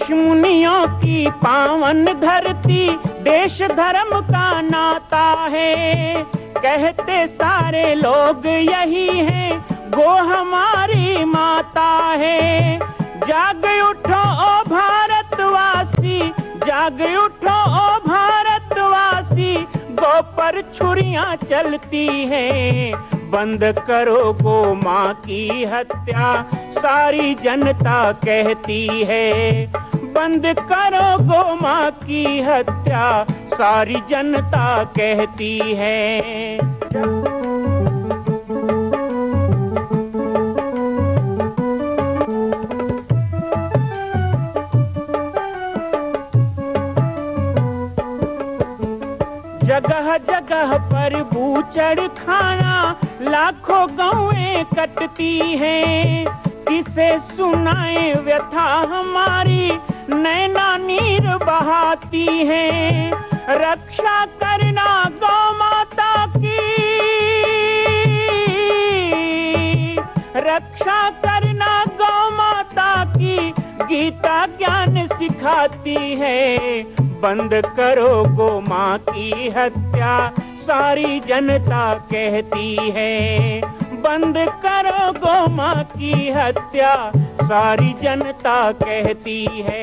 ऋषि मुनियों की पावन धरती, देश धर्म का नाता है। कहते सारे लोग यही हैं, गो हमारी माता है। जाग उठो ओ भारतवासी, जाग उठो ओ भारतवासी, गो पर छुरियां चलती हैं। बंद करो गो माँ की हत्या, सारी जनता कहती है। बंद करो गो माँ की हत्या, सारी जनता कहती है। जगह जगह पर बूचड़ खाना, लाखों गौएं कटती हैं। किसे सुनाए व्यथा हमारी, नैना नीर बहाती हैं। रक्षा करना गौ माता की, रक्षा करना गौ माता की, गीता ज्ञान सिखाती है। बंद करो गो माँ की हत्या, सारी जनता कहती है। बंद करो गो माँ की हत्या, सारी जनता कहती है।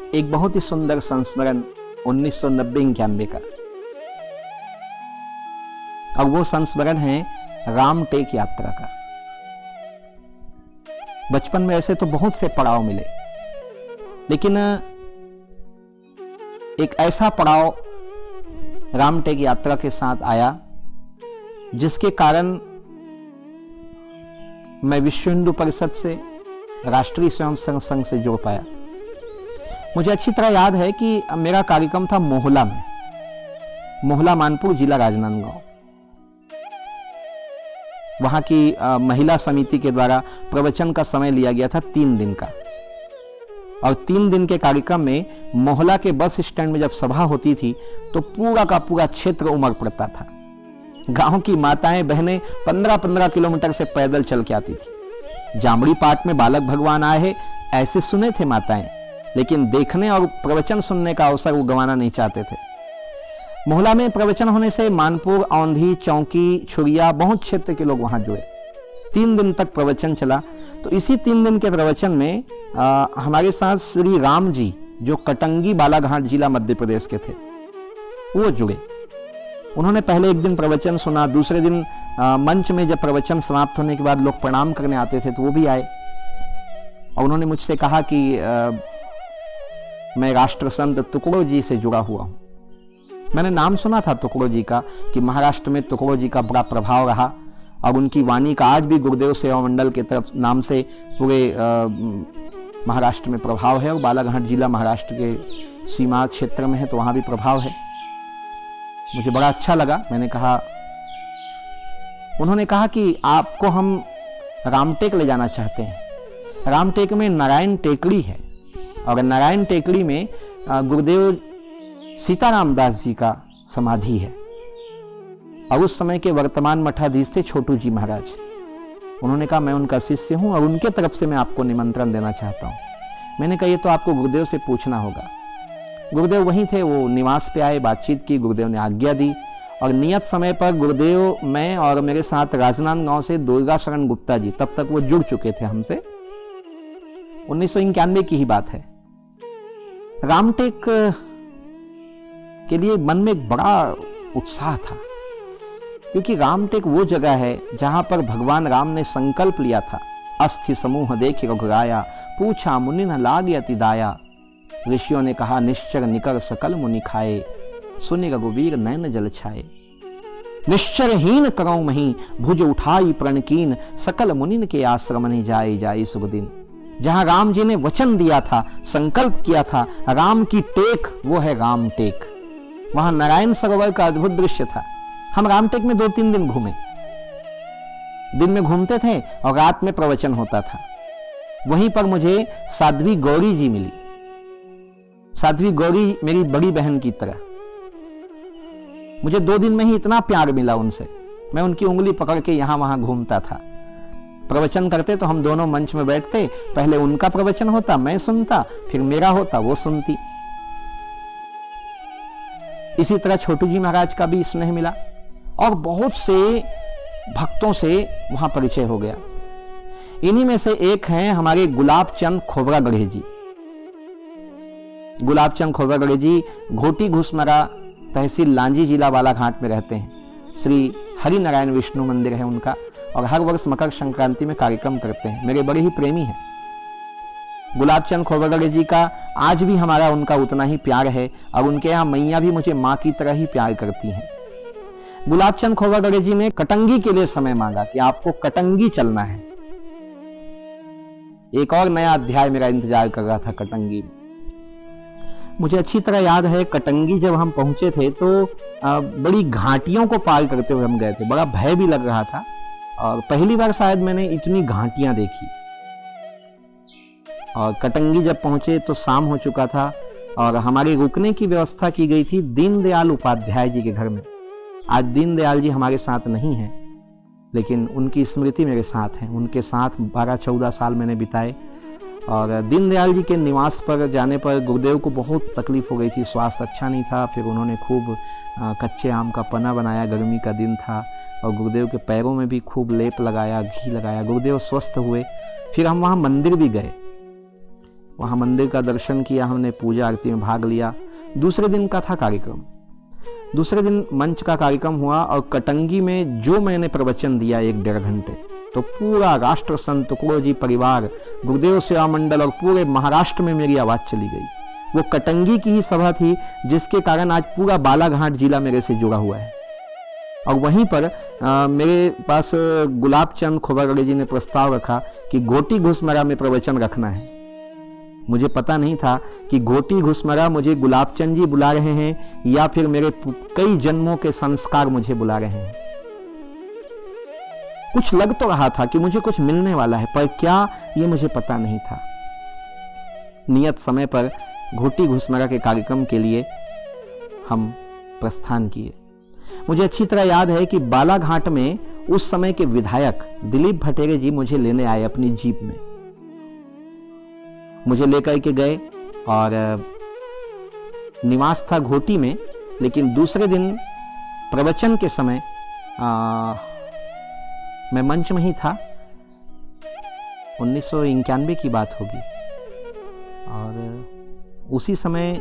एक बहुत ही सुंदर संस्मरण 1990-91 का, और वो संस्मरण है रामटेक यात्रा का। बचपन में ऐसे तो बहुत से पड़ाव मिले, लेकिन एक ऐसा पड़ाव रामटेक यात्रा के साथ आया जिसके कारण मैं विश्व हिंदू परिषद से, राष्ट्रीय स्वयं संघ से जुड़ पाया। मुझे अच्छी तरह याद है कि मेरा कार्यक्रम था मोहला में, मोहला मानपुर, जिला राजनांदगांव। वहां की महिला समिति के द्वारा प्रवचन का समय लिया गया था 3 दिन का, और 3 दिन के कार्यक्रम में मोहला के बस स्टैंड में जब सभा होती थी तो पूरा का पूरा क्षेत्र उमड़ पड़ता था। गांव की माताएं बहनें 15-15 किलोमीटर से पैदल चल के आती थी। जामड़ी पाट में बालक भगवान आए हैं ऐसे सुने थे माताएं, लेकिन देखने और प्रवचन सुनने का अवसर वो गंवाना नहीं चाहते थे। मोहला में प्रवचन होने से मानपुर, औंधी, चौकी, छुरिया बहुत क्षेत्र के लोग वहां जुड़े। 3 दिन तक प्रवचन चला। तो इसी 3 दिन के प्रवचन में हमारे साथ श्री राम जी, जो कटंगी बालाघाट जिला मध्य प्रदेश के थे, वो जुड़े। उन्होंने पहले एक दिन प्रवचन सुना। दूसरे दिन मंच में जब प्रवचन समाप्त होने के बाद लोग प्रणाम करने आते थे तो वो भी आए और उन्होंने मुझसे कहा कि मैं राष्ट्र संत तुकड़ो जी से जुड़ा हुआ हूं। मैंने नाम सुना था तुकड़ो जी का कि महाराष्ट्र में तुकड़ो जी का बड़ा प्रभाव रहा और उनकी वाणी का आज भी गुरुदेव सेवा मंडल के तरफ नाम से पूरे महाराष्ट्र में प्रभाव है और बालाघाट जिला महाराष्ट्र के सीमा क्षेत्र में है तो वहां भी प्रभाव है। मुझे बड़ा अच्छा लगा। मैंने कहा, उन्होंने कहा कि आपको हम रामटेक ले जाना चाहते हैं। रामटेक में नारायण टेकड़ी है और नारायण टेकड़ी में गुरुदेव सीताराम दास जी का समाधि है और उस समय के वर्तमान मठाधीश थे छोटू जी महाराज। उन्होंने कहा मैं उनका शिष्य हूं और उनके तरफ से मैं आपको निमंत्रण देना चाहता हूं। मैंने कहा ये तो आपको गुरुदेव से पूछना होगा। गुरुदेव वहीं थे, वो निवास पे आए, बातचीत की, गुरुदेव ने आज्ञा दी और नियत समय पर गुरुदेव, मैं और मेरे साथ राजनांदगांव से दुर्गा शरण गुप्ता जी, तब तक वो जुड़ चुके थे हमसे, 1991 की ही बात है। रामटेक के लिए मन में एक बड़ा उत्साह था क्योंकि रामटेक वो जगह है जहां पर भगवान राम ने संकल्प लिया था, अस्थि समूह देख रघुराया, पूछा मुनि न लाग अति दाया। ऋषियों ने कहा निश्चर निकर सकल मुनि खाए, सुनि रघुवीर नैन जल छाए। निश्चरहीन करौ मही भुज उठाई प्रणकीन, सकल मुनिन के आश्रम नहीं जाए जाई सुख दिन। जहां राम जी ने वचन दिया था, संकल्प किया था, राम की टेक वो है रामटेक। वहां नारायण सरोवर का अद्भुत दृश्य था। हम रामटेक में 2-3 दिन घूमे। दिन में घूमते थे और रात में प्रवचन होता था। वहीं पर मुझे साध्वी गौरी जी मिली। साध्वी गौरी मेरी बड़ी बहन की तरह। मुझे 2 दिन में ही इतना प्यार मिला उनसे। मैं उनकी उंगली पकड़ के यहां वहां घूमता था। प्रवचन करते तो हम दोनों मंच में बैठते, पहले उनका प्रवचन होता, मैं सुनता, फिर मेरा होता, वो सुनती। इसी तरह छोटू जी महाराज का भी स्नेह मिला और बहुत से भक्तों से वहां परिचय हो गया। इन्हीं में से एक हैं हमारे गुलाब चंद खोबरागढ़े जी। गुलाब चंद खोबरागढ़े जी घोटी घुसमरा तहसील लांजी जिला बालाघाट में रहते हैं। श्री हरि नारायण विष्णु मंदिर है उनका और हर वर्ष मकर संक्रांति में कार्यक्रम करते हैं। मेरे बड़े ही प्रेमी हैं। गुलाब चंद खोबरागढ़े जी का आज भी हमारा उनका उतना ही प्यार है और उनके यहाँ मैया भी मुझे माँ की तरह ही प्यार करती हैं। गुलाब चंद खोबरागढ़े जी ने कटंगी के लिए समय मांगा कि आपको कटंगी चलना है। एक और नया अध्याय मेरा इंतजार कर रहा था कटंगी में। मुझे अच्छी तरह याद है कटंगी जब हम पहुंचे थे तो बड़ी घाटियों को पार करते हुए हम गए थे। बड़ा भय भी लग रहा था और पहली बार शायद मैंने इतनी घाटियां देखी। और कटंगी जब पहुंचे तो शाम हो चुका था और हमारे रुकने की व्यवस्था की गई थी दीनदयाल उपाध्याय जी के घर में। आज दीनदयाल जी हमारे साथ नहीं हैं, लेकिन उनकी स्मृति मेरे साथ है। उनके साथ 12-14 साल मैंने बिताए और दीनदयाल जी के निवास पर जाने पर गुरुदेव को बहुत तकलीफ हो गई थी, स्वास्थ्य अच्छा नहीं था। फिर उन्होंने खूब कच्चे आम का पना बनाया, गर्मी का दिन था और गुरुदेव के पैरों में भी खूब लेप लगाया, घी लगाया। गुरुदेव स्वस्थ हुए। फिर हम वहाँ मंदिर भी गए, वहाँ मंदिर का दर्शन किया, हमने पूजा आरती में भाग लिया। दूसरे दिन का था कार्यक्रम। दूसरे दिन मंच का कार्यक्रम हुआ और कटंगी में जो मैंने प्रवचन दिया 1-1.5 घंटे, तो पूरा राष्ट्र संत तुकड़ो जी परिवार, गुरुदेव सेवा मंडल और पूरे महाराष्ट्र में मेरी आवाज चली गई। वो कटंगी की ही सभा थी जिसके कारण आज पूरा बालाघाट जिला मेरे से जुड़ा हुआ है। और वहीं पर मेरे पास गुलाब चंद खोबरागढ़े जी ने प्रस्ताव रखा कि घोटी घुसमरा में प्रवचन रखना है। मुझे पता नहीं था कि घोटी घुसमरा मुझे गुलाब चंद जी बुला रहे हैं या फिर मेरे कई जन्मों के संस्कार मुझे बुला रहे हैं। कुछ लग तो रहा था कि मुझे कुछ मिलने वाला है, पर क्या ये मुझे पता नहीं था। नियत समय पर घोटी घुसमरा के कार्यक्रम के लिए हम प्रस्थान किए। मुझे अच्छी तरह याद है कि बालाघाट में उस समय के विधायक दिलीप भटेरे जी मुझे लेने आए अपनी जीप में। मुझे लेकर के गए और निवास था घोटी में, लेकिन दूसरे दिन प्रवचन के समय मैं मंच में ही था। 1991 की बात होगी और उसी समय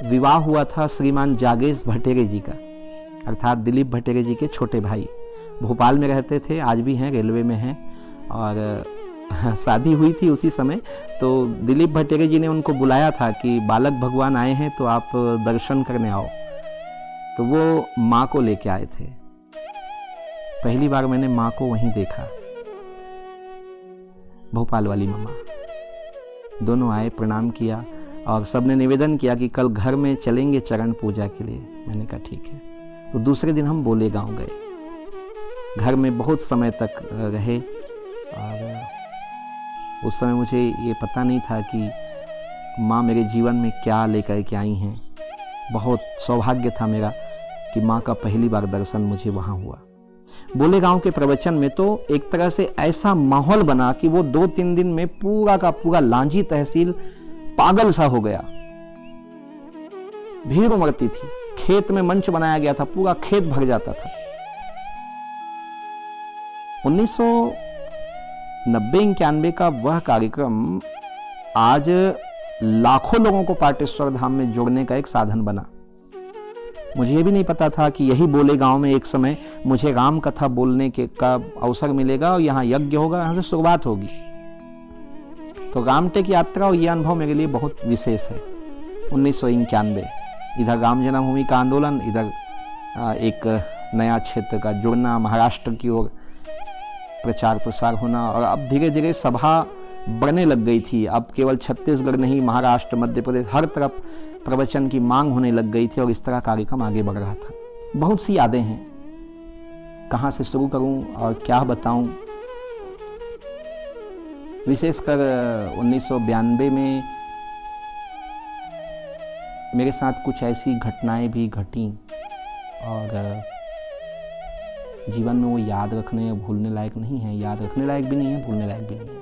विवाह हुआ था श्रीमान जागेश भटेरे जी का, अर्थात दिलीप भटेरे जी के छोटे भाई। भोपाल में रहते थे, आज भी हैं, रेलवे में हैं। और शादी हुई थी उसी समय, तो दिलीप भटेरे जी ने उनको बुलाया था कि बालक भगवान आए हैं तो आप दर्शन करने आओ। तो वो माँ को लेके आए थे। पहली बार मैंने माँ को वहीं देखा, भोपाल वाली मम्मा। दोनों आए, प्रणाम किया और सबने निवेदन किया कि कल घर में चलेंगे चरण पूजा के लिए। मैंने कहा ठीक है। तो दूसरे दिन हम बोले गांव गए, घर में बहुत समय तक रहे। और उस समय मुझे ये पता नहीं था कि माँ मेरे जीवन में क्या लेकर के आई हैं। बहुत सौभाग्य था मेरा कि माँ का पहली बार दर्शन मुझे वहाँ हुआ। बोले गांव के प्रवचन में तो एक तरह से ऐसा माहौल बना कि वो 2-3 दिन में पूरा का पूरा लांजी तहसील पागल सा हो गया। भीड़ उमड़ती थी, खेत में मंच बनाया गया था, पूरा खेत भर जाता था। 1990-91 का वह कार्यक्रम आज लाखों लोगों को पाटेश्वर धाम में जोड़ने का एक साधन बना। मुझे ये भी नहीं पता था कि यही बोले गांव में एक समय मुझे राम कथा बोलने का अवसर मिलेगा और यहाँ यज्ञ होगा, यहाँ से शुरुआत होगी। तो रामटेक यात्रा और ये अनुभव मेरे लिए बहुत विशेष है। 1991, इधर राम जन्मभूमि का आंदोलन, इधर एक नया क्षेत्र का जुड़ना, महाराष्ट्र की ओर प्रचार प्रसार होना, और अब धीरे धीरे सभा बढ़ने लग गई थी। अब केवल छत्तीसगढ़ नहीं, महाराष्ट्र, मध्य प्रदेश, हर तरफ प्रवचन की मांग होने लग गई थी और इस तरह कार्यक्रम आगे बढ़ रहा था। बहुत सी यादें हैं, कहाँ से शुरू करूं और क्या बताऊं। विशेषकर 1992 में मेरे साथ कुछ ऐसी घटनाएं भी घटी और जीवन में वो याद रखने या भूलने लायक नहीं है। याद रखने लायक भी नहीं है, भूलने लायक भी नहीं है।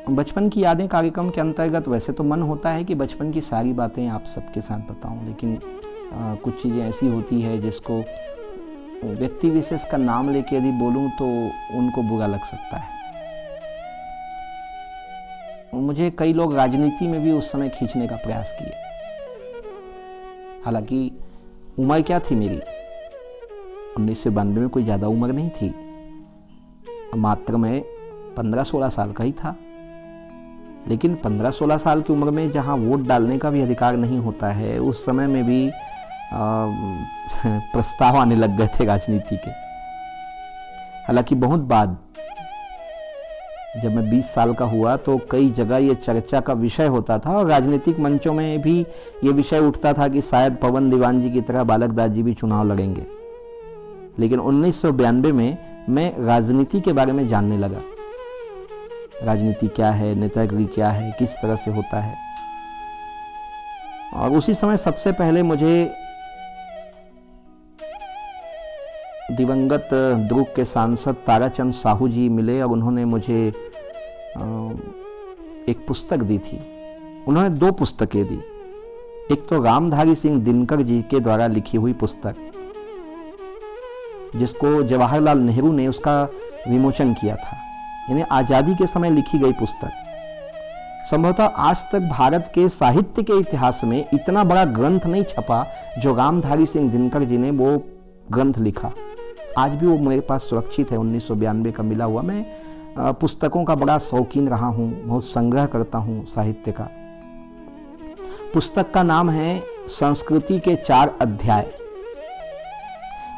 बचपन की यादें कार्यक्रम के अंतर्गत वैसे तो मन होता है कि बचपन की सारी बातें आप सबके साथ बताऊं, लेकिन कुछ चीज़ें ऐसी होती है जिसको व्यक्ति विशेष का नाम लेके यदि बोलूं तो उनको बुरा लग सकता है। मुझे कई लोग राजनीति में भी उस समय खींचने का प्रयास किए। हालांकि उम्र क्या थी मेरी, 1992 में कोई ज़्यादा उम्र नहीं थी, मात्र मैं 15-16 साल का ही था। लेकिन 15-16 साल की उम्र में जहाँ वोट डालने का भी अधिकार नहीं होता है, उस समय में भी प्रस्ताव आने लग गए थे राजनीति के। हालांकि बहुत बाद जब मैं 20 साल का हुआ तो कई जगह ये चर्चा का विषय होता था और राजनीतिक मंचों में भी ये विषय उठता था कि शायद पवन दीवान जी की तरह बालक दास जी भी चुनाव लड़ेंगे। लेकिन 1992 में मैं राजनीति के बारे में जानने लगा। राजनीति क्या है, नेतागिरी क्या है, किस तरह से होता है। और उसी समय सबसे पहले मुझे दिवंगत दुर्ग के सांसद ताराचंद साहू जी मिले और उन्होंने मुझे एक पुस्तक दी थी। उन्होंने 2 पुस्तकें दी। एक तो रामधारी सिंह दिनकर जी के द्वारा लिखी हुई पुस्तक, जिसको जवाहरलाल नेहरू ने उसका विमोचन किया था, यानी आजादी के समय लिखी गई पुस्तक। संभवतः आज तक भारत के साहित्य के इतिहास में इतना बड़ा ग्रंथ नहीं छपा जो रामधारी सिंह दिनकर जी ने वो ग्रंथ लिखा। आज भी वो मेरे पास सुरक्षित है, 1992 का मिला हुआ। मैं पुस्तकों का बड़ा शौकीन रहा हूँ, बहुत संग्रह करता हूँ साहित्य का। पुस्तक का नाम है संस्कृति के 4 अध्याय।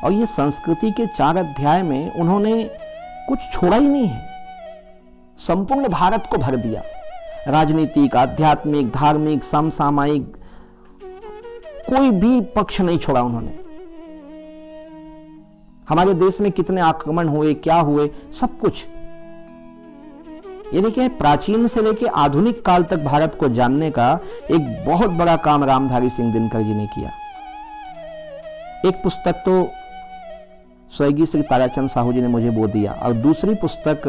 और ये संस्कृति के 4 अध्याय में उन्होंने कुछ छोड़ा ही नहीं है, संपूर्ण भारत को भर दिया। राजनीतिक, आध्यात्मिक, धार्मिक, समसामयिक, कोई भी पक्ष नहीं छोड़ा उन्होंने। हमारे देश में कितने आक्रमण हुए, क्या हुए, सब कुछ। ये देखिए, प्राचीन से लेकर आधुनिक काल तक भारत को जानने का एक बहुत बड़ा काम रामधारी सिंह दिनकर जी ने किया। एक पुस्तक तो स्वर्गीय श्री ताराचंद साहू जी ने मुझे वो दिया, और दूसरी पुस्तक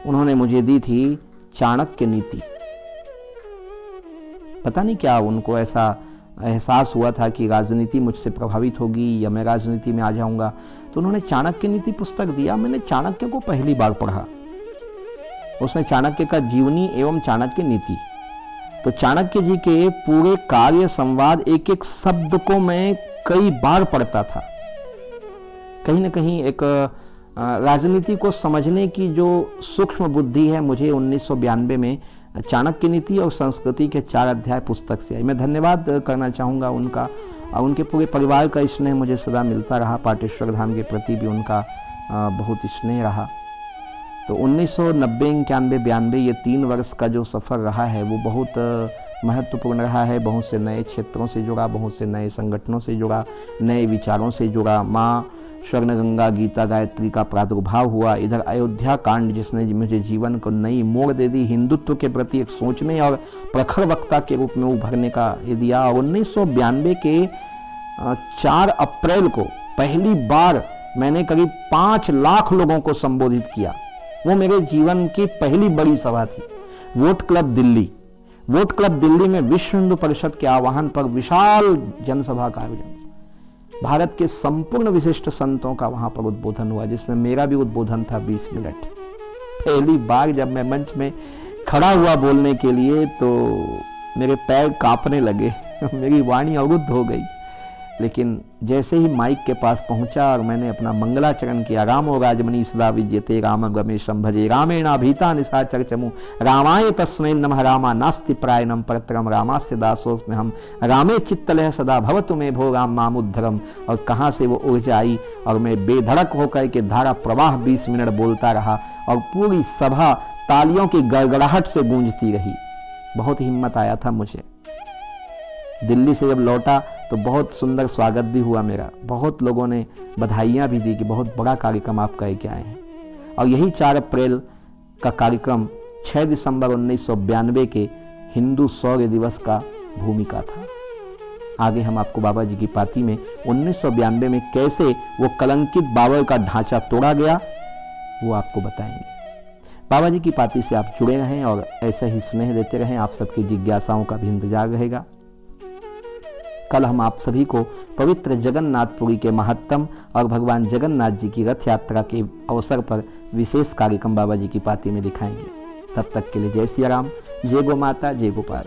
उन्होंने मुझे दी थी चाणक्य नीति। पता नहीं क्या उनको ऐसा एहसास हुआ था कि राजनीति मुझसे प्रभावित होगी या मैं राजनीति में आ जाऊंगा, तो उन्होंने चाणक्य नीति पुस्तक दिया। मैंने चाणक्य को पहली बार पढ़ा, उसमें चाणक्य का जीवनी एवं चाणक्य नीति। तो चाणक्य जी के पूरे कार्य संवाद एक एक शब्द को मैं कई बार पढ़ता था। कहीं ना कहीं एक राजनीति को समझने की जो सूक्ष्म बुद्धि है मुझे 1992 में चाणक्य नीति और संस्कृति के 4 अध्याय पुस्तक से आई। मैं धन्यवाद करना चाहूँगा उनका, और उनके पूरे परिवार का स्नेह मुझे सदा मिलता रहा। पाटेश्वर धाम के प्रति भी उनका बहुत स्नेह रहा। तो 1990, 91, 92 ये 3 वर्ष का जो सफ़र रहा है वो बहुत महत्वपूर्ण रहा है। बहुत से नए क्षेत्रों से जुड़ा, बहुत से नए संगठनों से जुड़ा, नए विचारों से जुड़ा। माँ स्वर्ण गंगा गीता गायत्री का प्रादुर्भाव हुआ। इधर अयोध्या कांड जिसने मुझे जीवन को नई मोड़ दे दी, हिंदुत्व के प्रति एक सोचने और प्रखर वक्ता के रूप में उभरने का ये दिया। और 1992 के 4 अप्रैल को पहली बार मैंने करीब 5 लाख लोगों को संबोधित किया। वो मेरे जीवन की पहली बड़ी सभा थी। वोट क्लब दिल्ली में विश्व हिंदू परिषद के आह्वान पर विशाल जनसभा का आयोजन। भारत के संपूर्ण विशिष्ट संतों का वहां पर उद्बोधन हुआ, जिसमें मेरा भी उद्बोधन था 20 मिनट। पहली बार जब मैं मंच में खड़ा हुआ बोलने के लिए तो मेरे पैर कांपने लगे, मेरी वाणी अवरुद्ध हो गई। लेकिन जैसे ही माइक के पास पहुंचा और मैंने अपना मंगलाचरण किया, रामो राजमनी सदा विद्यते रामं रमेशं भजे रामेणाभीता निशाचर चमु रामाय तस्मै नमः रामा नास्ति प्रायणं परत्रम रामास्य दासोस्मि हम रामे चित्तलह सदा भवतु मे भो राम मामुद्धरम। और कहाँ से वो ऊर्जा आई और मैं बेधड़क होकर के धारा प्रवाह 20 मिनट बोलता रहा और पूरी सभा तालियों की गड़गड़ाहट से गूंजती रही। बहुत हिम्मत आया था मुझे। दिल्ली से जब लौटा तो बहुत सुंदर स्वागत भी हुआ मेरा। बहुत लोगों ने बधाइयाँ भी दी कि बहुत बड़ा कार्यक्रम आप कह के आए हैं। और यही 4 अप्रैल का कार्यक्रम 6 दिसंबर 1992 के हिंदू शौर्य दिवस का भूमिका था। आगे हम आपको बाबा जी की पाती में 1992 में कैसे वो कलंकित बाबर का ढांचा तोड़ा गया वो आपको बताएंगे। बाबा जी की पाती से आप जुड़े रहें और ऐसे ही स्नेह देते रहें। आप सबकी जिज्ञासाओं का भी इंतजार रहेगा। कल हम आप सभी को पवित्र जगन्नाथपुरी के महत्तम और भगवान जगन्नाथ जी की रथ यात्रा के अवसर पर विशेष कार्यक्रम बाबा जी की पाती में दिखाएंगे। तब तक के लिए जय सिया राम, जय गो माता, जय गोपाल।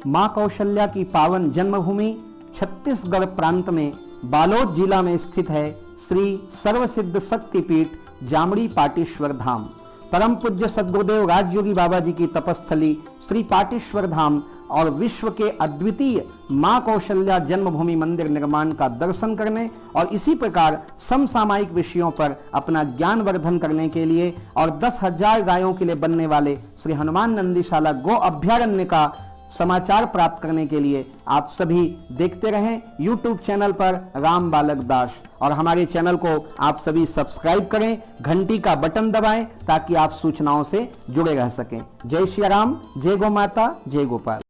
मां कौशल्या की पावन जन्मभूमि छत्तीसगढ़ प्रांत में बालोद जिला में स्थित है श्री सर्वसिद्ध शक्तिपीठ जामड़ी पाटेश्वर धाम। परम पूज्य सद्गुरुदेव राजयोगी बाबा जी की तपस्थली श्री पाटेश्वर धाम और विश्व के अद्वितीय मां कौशल्या जन्मभूमि मंदिर निर्माण का दर्शन करने और इसी प्रकार समसामयिक विषयों पर अपना ज्ञान वर्धन करने के लिए और 10,000 गायों के लिए बनने वाले श्री हनुमान नंदीशाला गो अभ्यारण्य का समाचार प्राप्त करने के लिए आप सभी देखते रहें YouTube चैनल पर राम बालक दास, और हमारे चैनल को आप सभी सब्सक्राइब करें, घंटी का बटन दबाएं ताकि आप सूचनाओं से जुड़े रह सकें। जय श्री राम, जय गो माता, जय गोपाल।